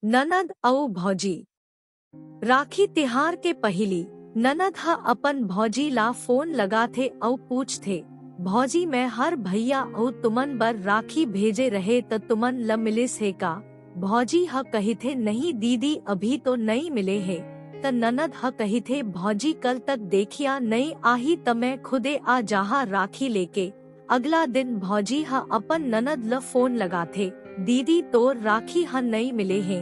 ननद औ भौजी। राखी तिहार के पहली ननद ह अपन भौजी ला फोन लगा थे औ पूछ थे, भौजी मैं हर भैया औ तुमन बर राखी भेजे रहे त तुमन ल मिलिस है का। भौजी ह कही थे नहीं दीदी अभी तो नहीं मिले है। त ननद ह कही थे भौजी कल तक देखिया नहीं आही त मैं खुदे आ जाहा राखी लेके। अगला दिन भौजी ह अपन ननद ल फोन लगा थे, दीदी तोर राखी ह नहीं मिले है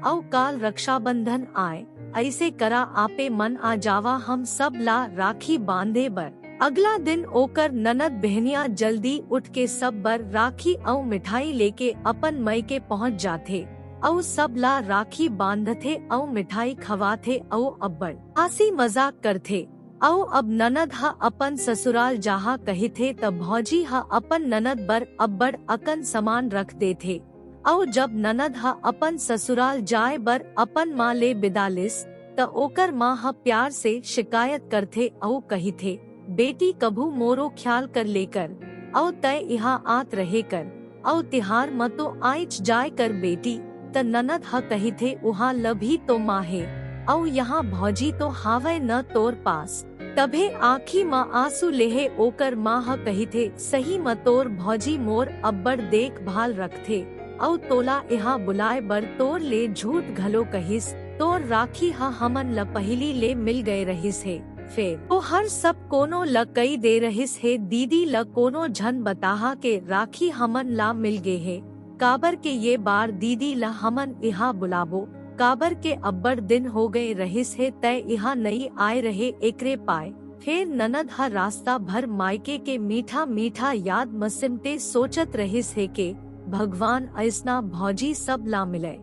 औ काल रक्षाबंधन आए, ऐसे करा आपे मन आ जावा हम सब ला राखी बांधे बर। अगला दिन ओकर ननद बहनिया जल्दी उठ के सब बर राखी औ मिठाई लेके अपन मयके पहुँच जाथे औ सब ला राखी बांधथे औ मिठाई खवाथे औ अब्बड़ हंसी मजाक करथे। औ अब ननद ह अपन ससुराल जाहा कही थे तब भौजी ह अपन ननद बर अब्बड़ अकन सामान रख दे थे। औ जब ननद ह अपन ससुराल जाए बर अपन माँ ले बिदालिस त ओकर माँ ह प्यार से शिकायत करथे औ कही थे, बेटी कभू मोरो ख्याल कर लेकर औ तय यहाँ आत रहे कर औ तिहार म तो आइच जाय कर बेटी। त ननद ह कही थे उहाँ लभी तो माँ है औ यहाँ भौजी तो हावय न तोर पास। तभे आँखी म आंसू लेहे ओकर माँ ह कही थे सही म तोर भौजी मोर अब्बड़ देख भाल रखथे औ तोला यहाँ बुलाए बर तोर ले झूठ घलो कहिस, तोर राखी ह हमन ल पहली ले मिल गए रहिस है। फिर तो हर सब कोनो ल कई दे रहिस है दीदी ल कोनो झन बताहा के राखी हमन ला मिल गे है। काबर के ये बार दीदी ला हमन यहाँ बुलाबो, काबर के अब्बड़ दिन हो गए रहिस है तय यहाँ नहीं आए रहे एकरे पाए। फिर ननद ह रास्ता भर मायके के मीठा मीठा याद मसिमते सोचत रहिस है के भगवान ऐसना भौजी सब ला मिले।